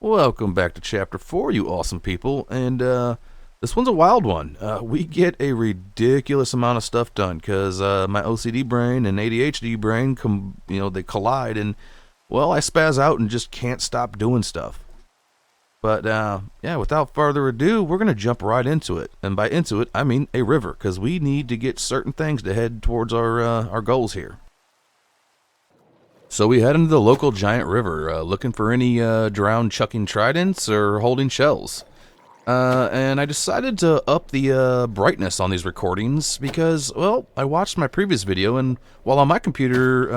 Welcome back to Chapter 4, you awesome people. And this one's a wild one. We get a ridiculous amount of stuff done because my OCD brain and ADHD brain, they collide. And, well, I spaz out and just can't stop doing stuff. But, yeah, without further ado, we're going to jump right into it. And by into it, I mean a river because we need to get certain things to head towards our goals here. So we head into the local giant river, looking for any drowned chucking tridents or holding shells. And I decided to up the brightness on these recordings because, well, I watched my previous video, and while on my computer,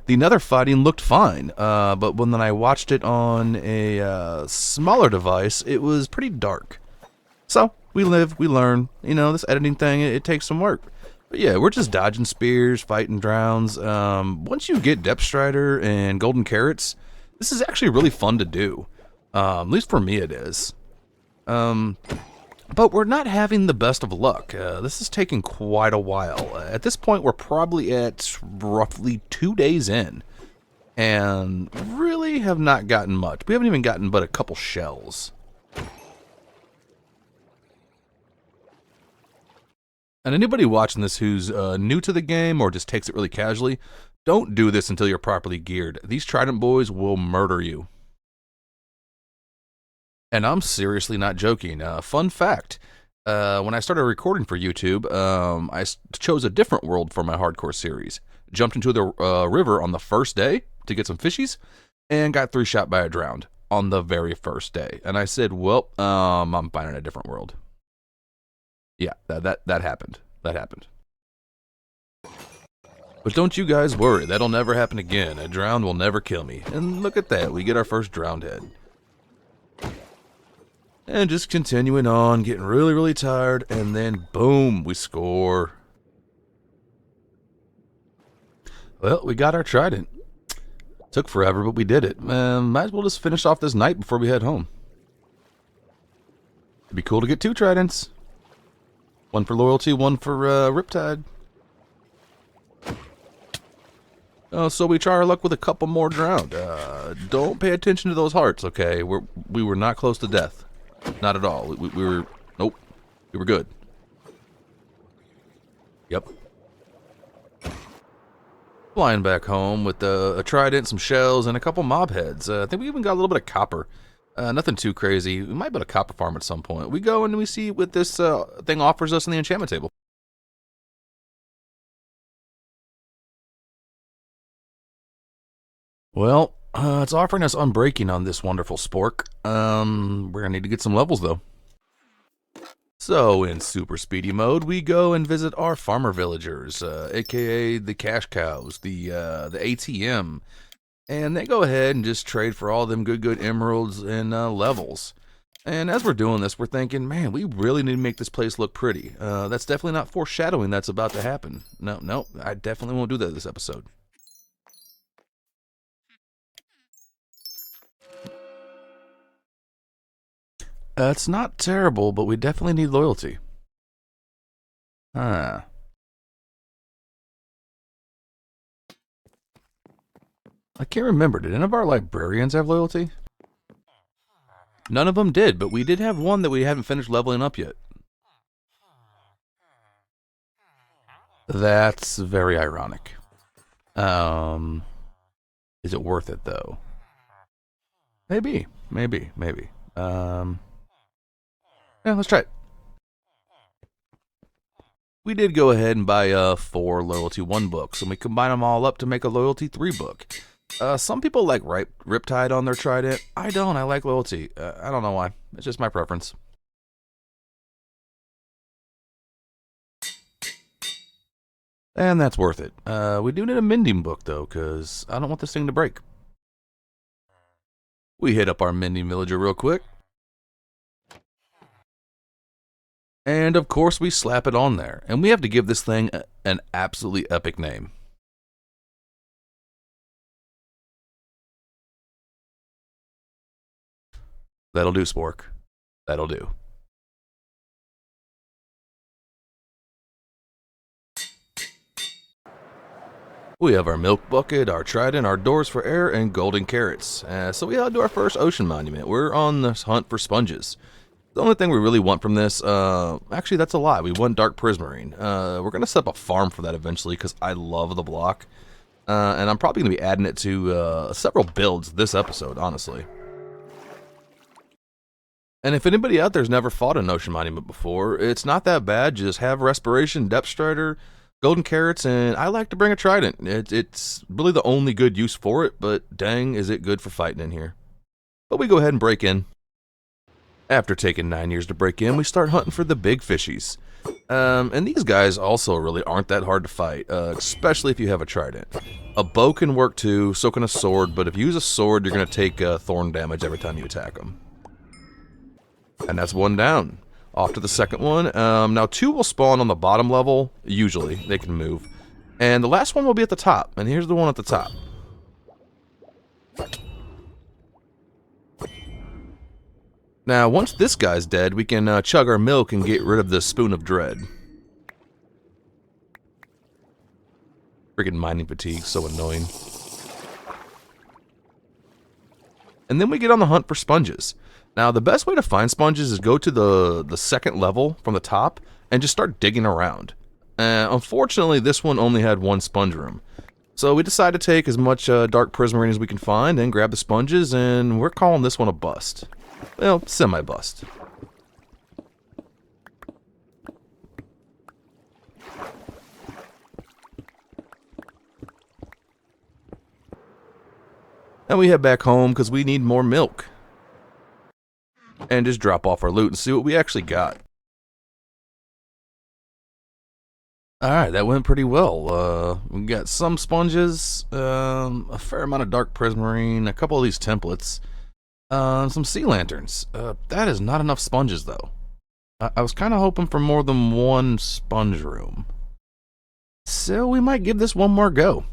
the nether fighting looked fine. But when then I watched it on a smaller device, it was pretty dark. So we live, we learn. You know, this editing thing, it takes some work. But yeah, we're just dodging spears, fighting drowns. Once you get Depth Strider and Golden Carrots, this is actually really fun to do. At least for me it is. But we're not having the best of luck. This is taking quite a while. At this point, we're probably at roughly 2 days in. And really have not gotten much. We haven't even gotten but a couple shells. And anybody watching this who's new to the game or just takes it really casually, don't do this until you're properly geared. These Trident boys will murder you. And I'm seriously not joking. Fun fact, when I started recording for YouTube, I chose a different world for my hardcore series. Jumped into the river on the first day to get some fishies, and got 3-shot by a drowned on the very first day. And I said, well, I'm finding a different world. Yeah, that happened. That happened. But don't you guys worry, that'll never happen again. A drowned will never kill me. And look at that, we get our first drowned head. And just continuing on, getting really, really tired, and then boom, we score. Well, we got our trident. Took forever, but we did it. Might as well just finish off this night before we head home. It'd be cool to get 2 tridents. One for loyalty, one for Riptide. So we try our luck with a couple more drowned. Don't pay attention to those hearts, okay? We were not close to death. Not at all. We were... Nope. We were good. Yep. Flying back home with a trident, some shells, and a couple mob heads. I think we even got a little bit of copper. Nothing too crazy. We might build a copper farm at some point. We go and we see what this thing offers us in the enchantment table. Well, it's offering us unbreaking on this wonderful spork. We're gonna need to get some levels though. So in super speedy mode, we go and visit our farmer villagers, aka the cash cows, the ATM. And they go ahead and just trade for all them good emeralds and levels. And as we're doing this, we're thinking, man, we really need to make this place look pretty. That's definitely not foreshadowing that's about to happen. No, I definitely won't do that this episode. It's not terrible, but we definitely need loyalty. Huh. I can't remember. Did any of our librarians have loyalty? None of them did, but we did have one that we haven't finished leveling up yet. That's very ironic. Is it worth it though? Maybe. Yeah, let's try it. We did go ahead and buy 4 Loyalty 1 books, and we combine them all up to make a Loyalty 3 book. Some people like Riptide on their Trident. I don't. I like Loyalty. I don't know why. It's just my preference. And that's worth it. We do need a mending book, though, because I don't want this thing to break. We hit up our mending villager real quick. And, of course, we slap it on there. And we have to give this thing an absolutely epic name. That'll do, Spork. That'll do. We have our milk bucket, our trident, our doors for air, and golden carrots. So we head to our first ocean monument. We're on this hunt for sponges. The only thing we really want from this, actually that's a lie. We want dark prismarine. We're going to set up a farm for that eventually because I love the block. And I'm probably going to be adding it to several builds this episode, honestly. And if anybody out there's never fought an ocean monument before, it's not that bad. Just have respiration, depth strider, golden carrots, and I like to bring a trident. It's really the only good use for it, but dang, is it good for fighting in here. But we go ahead and break in. After taking 9 years to break in, we start hunting for the big fishies. And these guys also really aren't that hard to fight, especially if you have a trident. A bow can work too, so can a sword, but if you use a sword, you're going to take thorn damage every time you attack them. And that's one down. Off to the second one. Now 2 will spawn on the bottom level, usually. They can move. And the last one will be at the top, and here's the one at the top. Now, once this guy's dead, we can chug our milk and get rid of the Spoon of Dread. Friggin' mining fatigue, so annoying. And then we get on the hunt for sponges. Now, the best way to find sponges is go to the second level from the top and just start digging around. Unfortunately, this one only had 1 sponge room. So we decided to take as much dark prismarine as we can find and grab the sponges, and we're calling this one a bust. Well, semi-bust. And we head back home because we need more milk. And just drop off our loot and see what we actually got. Alright, that went pretty well. We got some sponges, a fair amount of dark prismarine, a couple of these templates. Some sea lanterns. That is not enough sponges, though. I was kind of hoping for more than 1 sponge room. So we might give this one more go.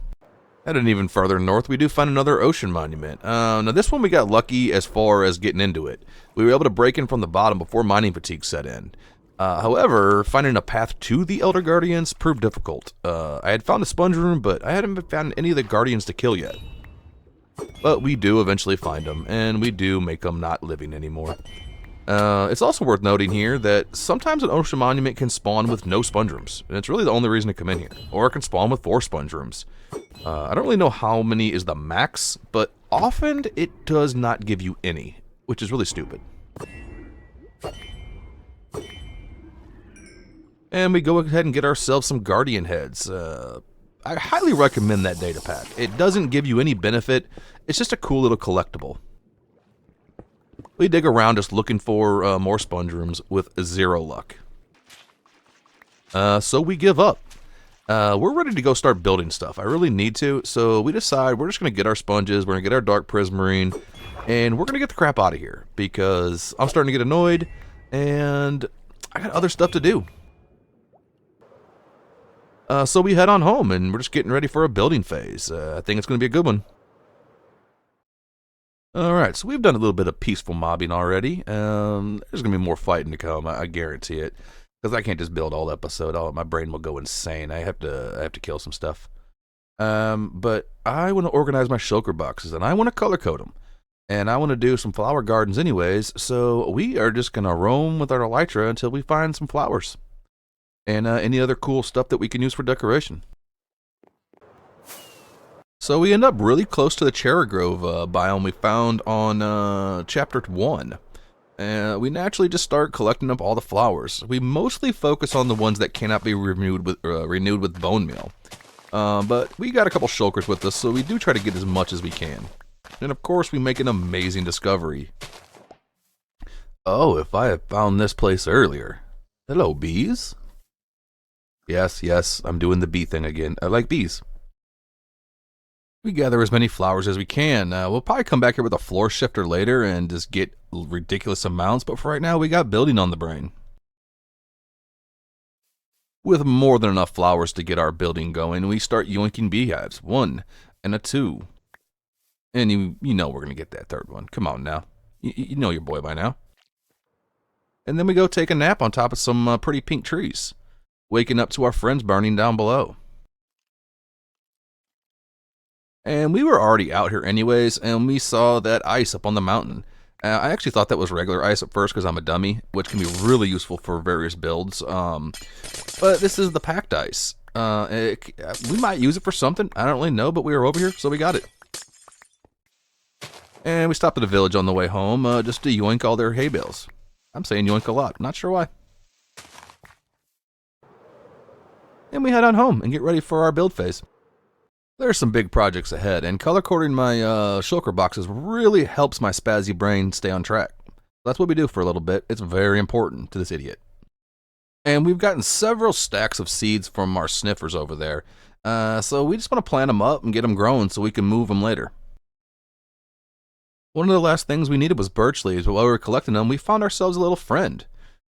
Heading even further north, we do find another ocean monument. Now this one we got lucky as far as getting into it. We were able to break in from the bottom before mining fatigue set in. However, finding a path to the Elder Guardians proved difficult. I had found a sponge room, but I hadn't found any of the Guardians to kill yet. But we do eventually find them, and we do make them not living anymore. It's also worth noting here that sometimes an ocean monument can spawn with no sponge rooms, and it's really the only reason to come in here. Or it can spawn with 4 sponge rooms. I don't really know how many is the max, but often it does not give you any, which is really stupid. And we go ahead and get ourselves some Guardian heads. I highly recommend that data pack. It doesn't give you any benefit. It's just a cool little collectible. We dig around just looking for more sponge rooms with 0 luck. So we give up. We're ready to go start building stuff. I really need to, so we decide we're just going to get our sponges, we're going to get our dark prismarine, and we're going to get the crap out of here because I'm starting to get annoyed, and I got other stuff to do. So we head on home, and we're just getting ready for a building phase. I think it's going to be a good one. Alright, so we've done a little bit of peaceful mobbing already. There's going to be more fighting to come, I guarantee it. Because I can't just build all episode. My brain will go insane. I have to kill some stuff. But I want to organize my shulker boxes, and I want to color code them. And I want to do some flower gardens anyways, so we are just going to roam with our elytra until we find some flowers. And any other cool stuff that we can use for decoration. So we end up really close to the Cherry Grove biome we found on Chapter 1. We naturally just start collecting up all the flowers. We mostly focus on the ones that cannot be renewed with bone meal. But we got a couple shulkers with us, so we do try to get as much as we can. And of course we make an amazing discovery. Oh, if I had found this place earlier. Hello, bees. Yes, I'm doing the bee thing again. I like bees. We gather as many flowers as we can. We'll probably come back here with a floor shifter later and just get ridiculous amounts, but for right now we got building on the brain. With more than enough flowers to get our building going, we start yoinking beehives. 1 and a 2. And you know we're going to get that 3rd one. Come on now. You know your boy by now. And then we go take a nap on top of some pretty pink trees. Waking up to our friends burning down below. And we were already out here anyways, and we saw that ice up on the mountain. I actually thought that was regular ice at first because I'm a dummy, which can be really useful for various builds. But this is the packed ice. We might use it for something. I don't really know, but we were over here, so we got it. And we stopped at a village on the way home just to yoink all their hay bales. I'm saying yoink a lot. Not sure why. And we head on home and get ready for our build phase. There's some big projects ahead, and color coding my shulker boxes really helps my spazzy brain stay on track. That's what we do for a little bit. It's very important to this idiot. And we've gotten several stacks of seeds from our sniffers over there, so we just want to plant them up and get them growing so we can move them later. One of the last things we needed was birch leaves, but while we were collecting them, we found ourselves a little friend.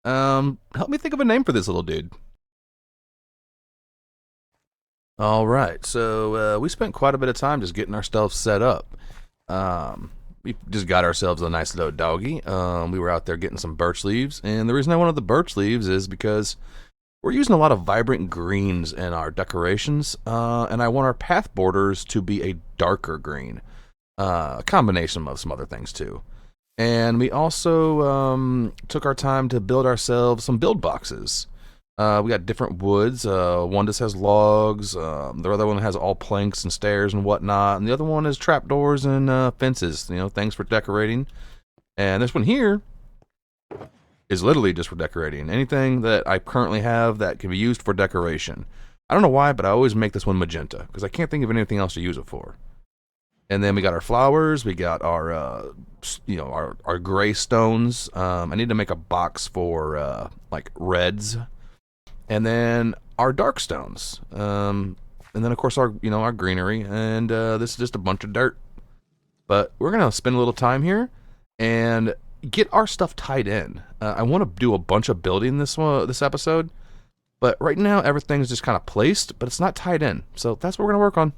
Help me think of a name for this little dude. Alright, so we spent quite a bit of time just getting ourselves set up. We just got ourselves a nice little doggy. We were out there getting some birch leaves, and the reason I wanted the birch leaves is because we're using a lot of vibrant greens in our decorations, and I want our path borders to be a darker green. A combination of some other things too. And we also took our time to build ourselves some build boxes. We got different woods. One just has logs. The other one has all planks and stairs and whatnot. And the other one is trapdoors and fences, things for decorating. And this one here is literally just for decorating. Anything that I currently have that can be used for decoration. I don't know why, but I always make this one magenta because I can't think of anything else to use it for. And then we got our flowers. We got our, our gray stones. I need to make a box for like reds. And then our dark stones, and then of course our greenery, and this is just a bunch of dirt. But we're gonna spend a little time here and get our stuff tied in. I want to do a bunch of building this episode, but right now everything's just kind of placed, but it's not tied in. So that's what we're gonna work on.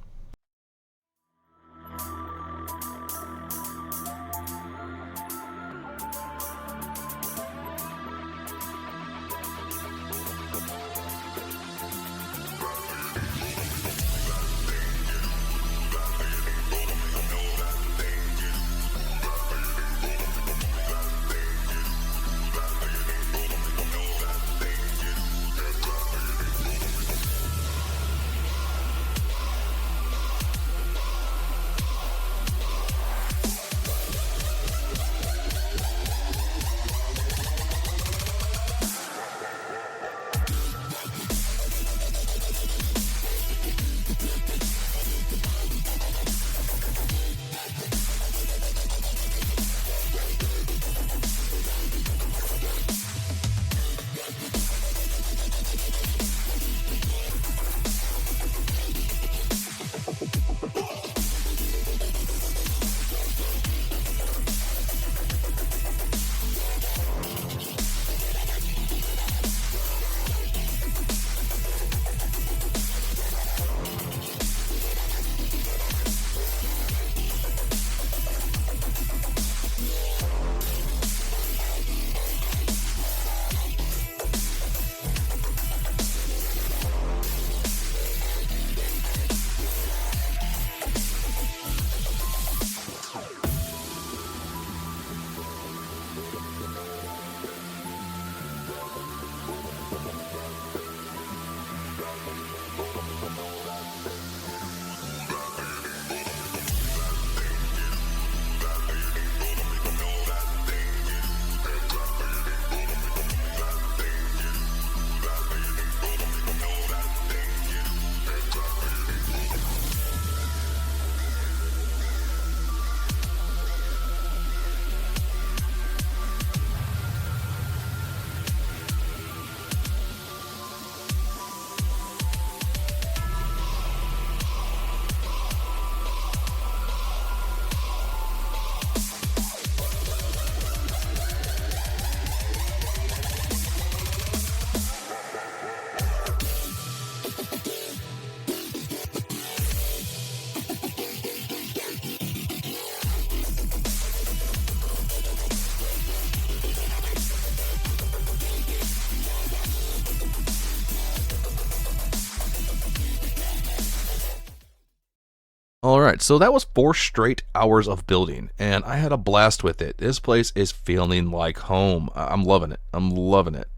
Alright, so that was 4 straight hours of building, and I had a blast with it. This place is feeling like home. I'm loving it. I'm loving it.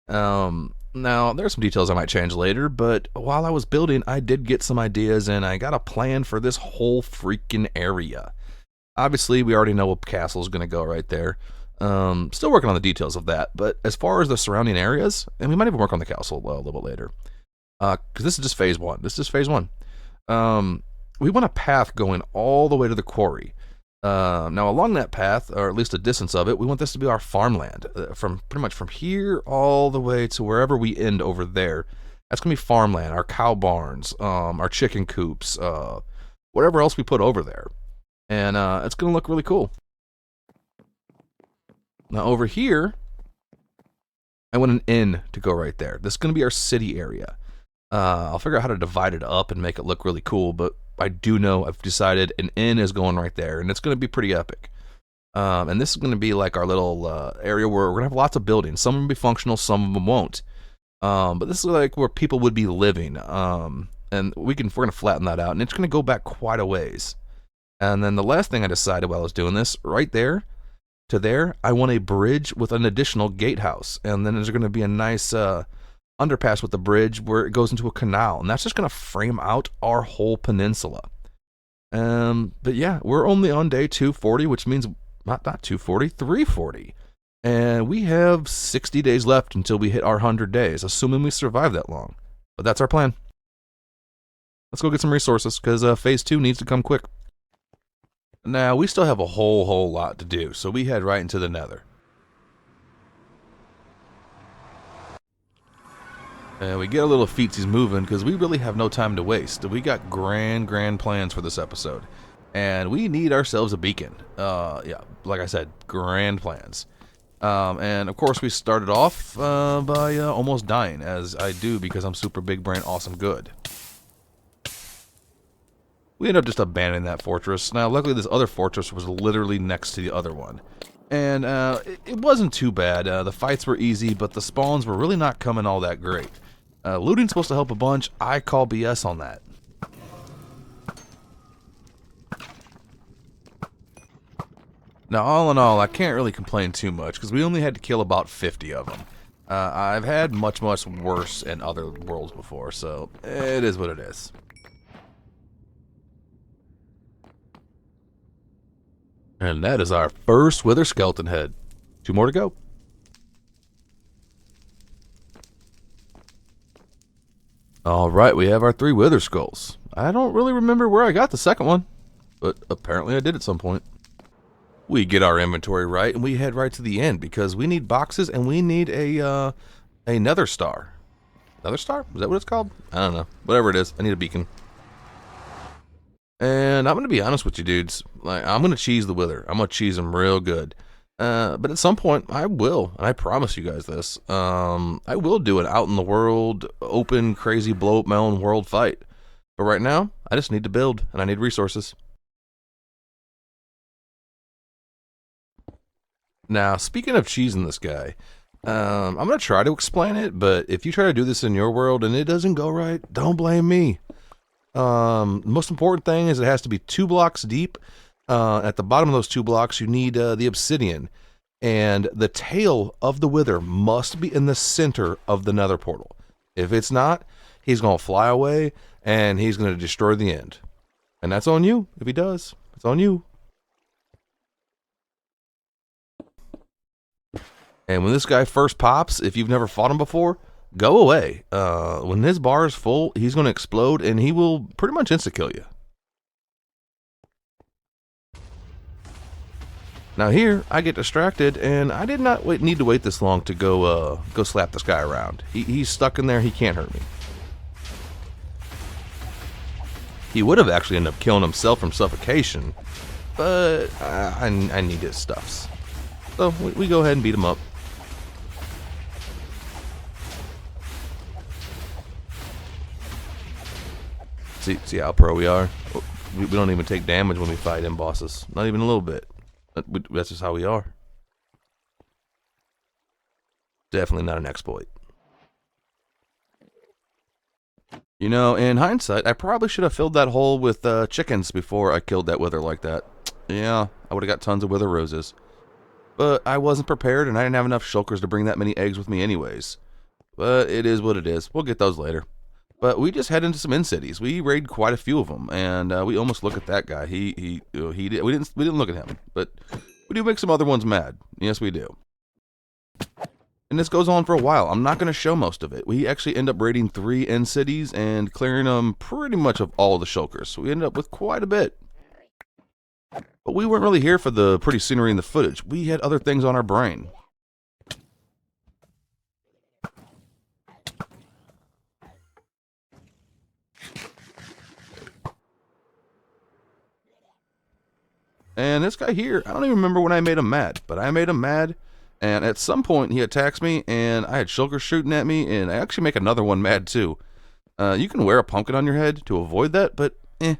Now, there's some details I might change later, but while I was building, I did get some ideas, and I got a plan for this whole freaking area. Obviously, we already know what castle's going to go right there. Still working on the details of that, but as far as the surrounding areas, and we might even work on the castle a little bit later, because this is just phase 1. This is phase 1. We want a path going all the way to the quarry. Now, along that path, or at least a distance of it, we want this to be our farmland. From pretty much from here all the way to wherever we end over there. That's going to be farmland, our cow barns, our chicken coops, whatever else we put over there. And it's going to look really cool. Now, over here, I want an inn to go right there. This is going to be our city area. I'll figure out how to divide it up and make it look really cool, but I do know I've decided an inn is going right there, and it's going to be pretty epic. And this is going to be like our little area where we're going to have lots of buildings. Some of them will be functional, some of them won't. But this is like where people would be living. And we're going to flatten that out, and it's going to go back quite a ways. And then the last thing I decided while I was doing this, right there to there, I want a bridge with an additional gatehouse. And then there's going to be a nice underpass with the bridge where it goes into a canal, and that's just going to frame out our whole peninsula. But yeah, we're only on day 240, which means not 240, 340, and we have 60 days left until we hit our 100 days, assuming we survive that long. But that's our plan. Let's go get some resources, because phase 2 needs to come quick. Now, we still have a whole lot to do, so we head right into the nether. And we get a little feetsies moving because we really have no time to waste. We got grand plans for this episode. And we need ourselves a beacon. Yeah, like I said, grand plans. And of course we started off by almost dying, as I do because I'm super big brain awesome good. We ended up just abandoning that fortress. Now, luckily this other fortress was literally next to the other one. And it wasn't too bad. The fights were easy, but the spawns were really not coming all that great. Looting's supposed to help a bunch. I call BS on that. Now, all in all, I can't really complain too much, because we only had to kill about 50 of them. I've had much worse in other worlds before, so it is what it is. And that is our first Wither Skeleton head. 2 more to go. Alright, we have our 3 Wither Skulls. I don't really remember where I got the second one, but apparently I did at some point. We get our inventory right, and we head right to the end, because we need boxes, and we need a Nether Star. Nether Star? Is that what it's called? I don't know. Whatever it is, I need a beacon. And I'm going to be honest with you dudes, like, I'm going to cheese the Wither. I'm going to cheese them real good. But at some point, I will, and I promise you guys this, I will do an out in the world, open, crazy, blow up my own world fight. But right now, I just need to build, and I need resources. Now, speaking of cheesing this guy, I'm going to try to explain it, but if you try to do this in your world and it doesn't go right, don't blame me. The most important thing is it has to be 2 blocks deep. At the bottom of those 2 blocks, you need the obsidian. And the tail of the Wither must be in the center of the nether portal. If it's not, he's going to fly away, and he's going to destroy the end. And that's on you, if he does. It's on you. And when this guy first pops, if you've never fought him before, go away. When his bar is full, he's going to explode, and he will pretty much insta-kill you. Now here, I get distracted, and I did not need to wait this long to go slap this guy around. He's stuck in there, he can't hurt me. He would have actually ended up killing himself from suffocation, but I need his stuffs. So we go ahead and beat him up. See how pro we are? We don't even take damage when we fight end bosses. Not even a little bit. That's just how we are. Definitely not an exploit. You know, in hindsight, I probably should have filled that hole with chickens before I killed that wither like that. Yeah, I would have got tons of wither roses. But I wasn't prepared, and I didn't have enough shulkers to bring that many eggs with me anyways. But it is what it is. We'll get those later. But we just head into some end cities. We raid quite a few of them, and we almost look at that guy. He did. We didn't look at him, but we do make some other ones mad. Yes, we do. And this goes on for a while. I'm not going to show most of it. We actually end up raiding 3 end cities and clearing them pretty much of all the shulkers. So we ended up with quite a bit. But we weren't really here for the pretty scenery and the footage. We had other things on our brain. And this guy here, I don't even remember when I made him mad, but I made him mad. And at some point, he attacks me, and I had shulkers shooting at me, and I actually make another one mad, too. You can wear a pumpkin on your head to avoid that, but eh.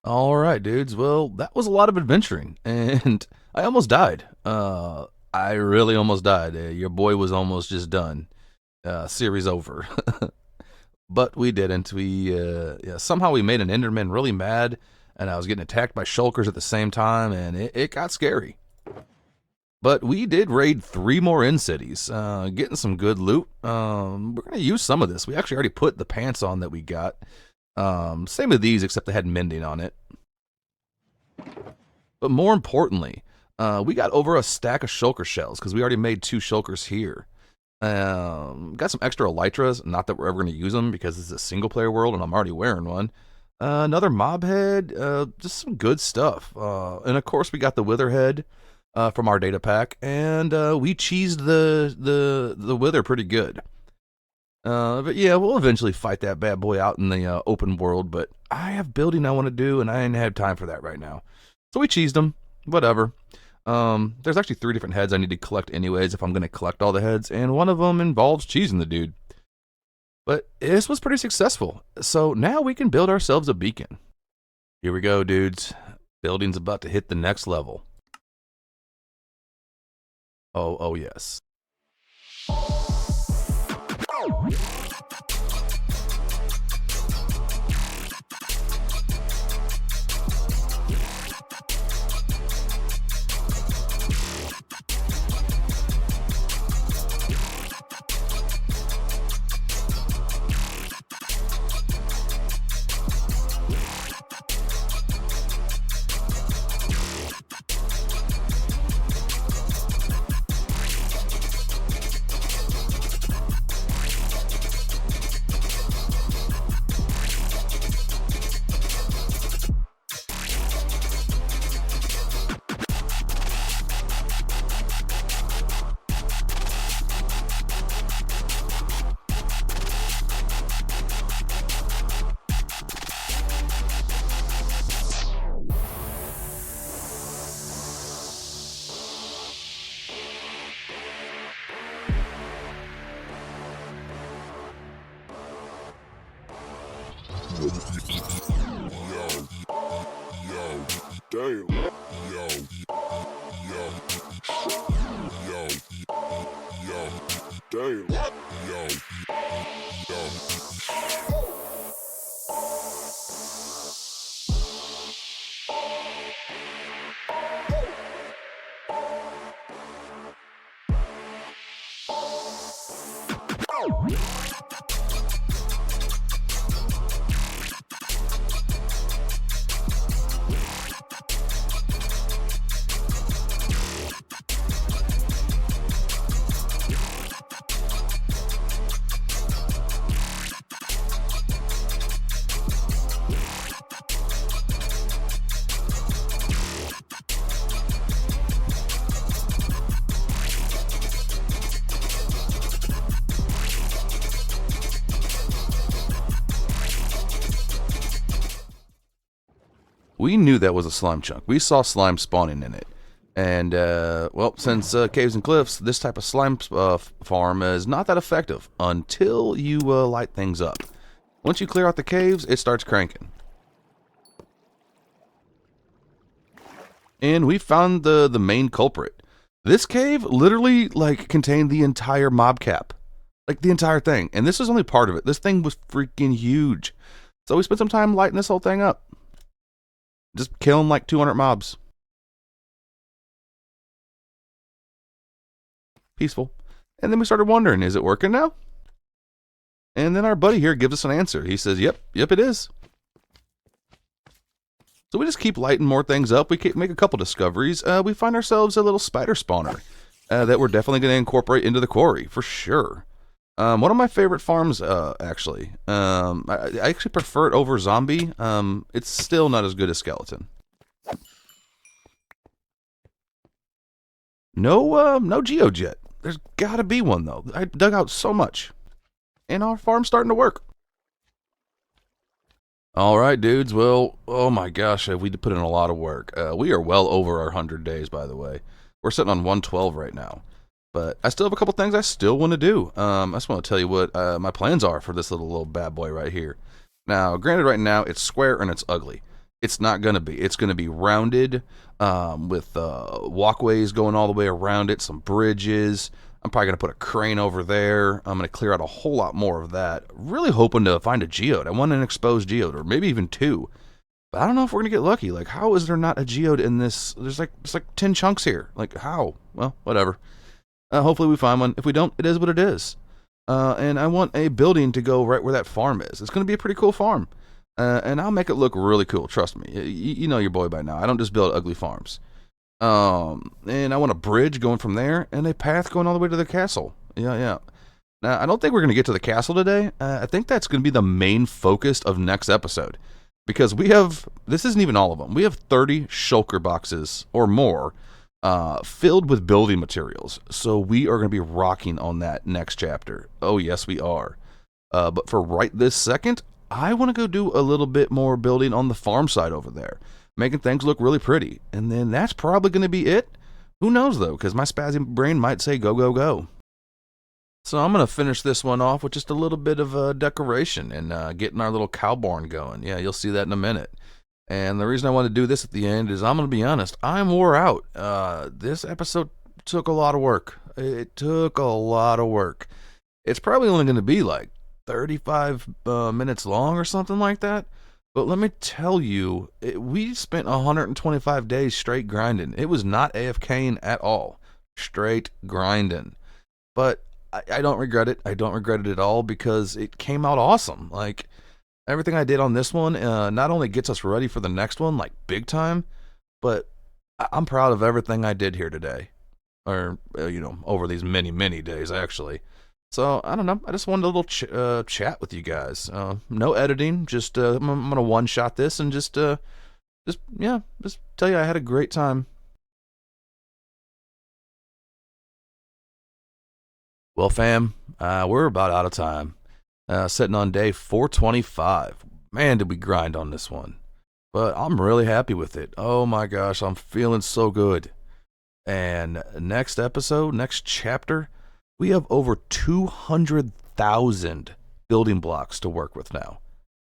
Alright, dudes. Well, that was a lot of adventuring, and I almost died. I really almost died. Your boy was almost just done. Series over. But we didn't. Somehow we made an Enderman really mad, and I was getting attacked by shulkers at the same time, and it got scary. But we did raid 3 more end cities, getting some good loot. We're going to use some of this. We actually already put the pants on that we got. Same with these, except they had mending on it. But more importantly, we got over a stack of shulker shells, because we already made 2 shulkers here. Got some extra elytras, not that we're ever going to use them because this is a single player world and I'm already wearing one. Another mob head, just some good stuff. And of course we got the wither head from our data pack, and we cheesed the wither pretty good. But yeah, we'll eventually fight that bad boy out in the open world, but I have building I want to do and I didn't have time for that right now. So we cheesed them, whatever. There's actually 3 different heads I need to collect anyways if I'm going to collect all the heads, and one of them involves cheesing the dude. But this was pretty successful, so now we can build ourselves a beacon. Here we go, dudes. Building's about to hit the next level. Oh yes. We knew that was a slime chunk. We saw slime spawning in it. And, well, since Caves and Cliffs, this type of slime farm is not that effective until you light things up. Once you clear out the caves, it starts cranking. And we found the main culprit. This cave literally, like, contained the entire mob cap. Like the entire thing. And this is only part of it. This thing was freaking huge. So we spent some time lighting this whole thing up. Just killing like 200 mobs. Peaceful. And then we started wondering, is it working now? And then our buddy here gives us an answer. He says, yep, it is. So we just keep lighting more things up. We make a couple discoveries. We find ourselves a little spider spawner that we're definitely going to incorporate into the quarry, for sure. One of my favorite farms, actually. I actually prefer it over zombie. It's still not as good as skeleton. No geode yet. There's gotta be one, though. I dug out so much. And our farm's starting to work. Alright, dudes. Well, oh my gosh, we put in a lot of work. We are well over our 100 days, by the way. We're sitting on 112 right now. But I still have a couple things I still want to do. I just want to tell you what my plans are for this little bad boy right here. Now, granted, right now, it's square and it's ugly. It's not going to be. It's going to be rounded with walkways going all the way around it, some bridges. I'm probably going to put a crane over there. I'm going to clear out a whole lot more of that. Really hoping to find a geode. I want an exposed geode, or maybe even two. But I don't know if we're going to get lucky. Like, how is there not a geode in this? There's like 10 chunks here. Like, how? Well, whatever. Hopefully we find one. If we don't, it is what it is. And I want a building to go right where that farm is. It's going to be a pretty cool farm. And I'll make it look really cool. Trust me. You know your boy by now. I don't just build ugly farms. And I want a bridge going from there and a path going all the way to the castle. Yeah. Now, I don't think we're going to get to the castle today. I think that's going to be the main focus of next episode. Because this isn't even all of them. We have 30 shulker boxes or more filled with building materials. So we are going to be rocking on that next chapter. Oh, yes, we are. But for right this second, I want to go do a little bit more building on the farm side over there, making things look really pretty. And then that's probably going to be it. Who knows, though, because my spazzy brain might say go, go, go. So I'm going to finish this one off with just a little bit of decoration and getting our little cow barn going. Yeah, you'll see that in a minute. And the reason I want to do this at the end is I'm going to be honest, I'm wore out. This episode took a lot of work. It took a lot of work. It's probably only going to be like 35 minutes long or something like that. But let me tell you, we spent 125 days straight grinding. It was not AFKing at all. Straight grinding. But I don't regret it. I don't regret it at all because it came out awesome. Like, everything I did on this one not only gets us ready for the next one, like big time, but I'm proud of everything I did here today. Or, over these many, many days, actually. So, I don't know. I just wanted a little chat with you guys. No editing. Just, I'm going to one-shot this and just tell you I had a great time. Well, fam, we're about out of time. Sitting on day 425. Man, did we grind on this one. But I'm really happy with it. Oh my gosh, I'm feeling so good. And next episode, next chapter, we have over 200,000 building blocks to work with now.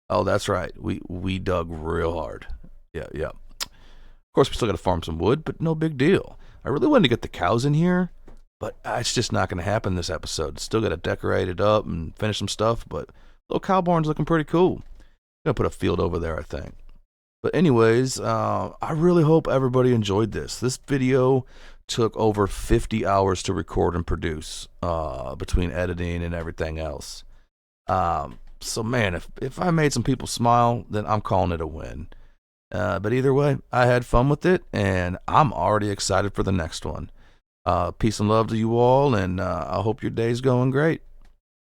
Oh, that's right. We dug real hard. Yeah. Of course, we still got to farm some wood, but no big deal. I really wanted to get the cows in here, but it's just not going to happen this episode. Still got to decorate it up and finish some stuff, but little cow barn's looking pretty cool. Gonna put a field over there, I think. But anyways, I really hope everybody enjoyed this. This video took over 50 hours to record and produce between editing and everything else. So man, if I made some people smile, then I'm calling it a win. But either way, I had fun with it, and I'm already excited for the next one. Peace and love to you all, and I hope your day's going great.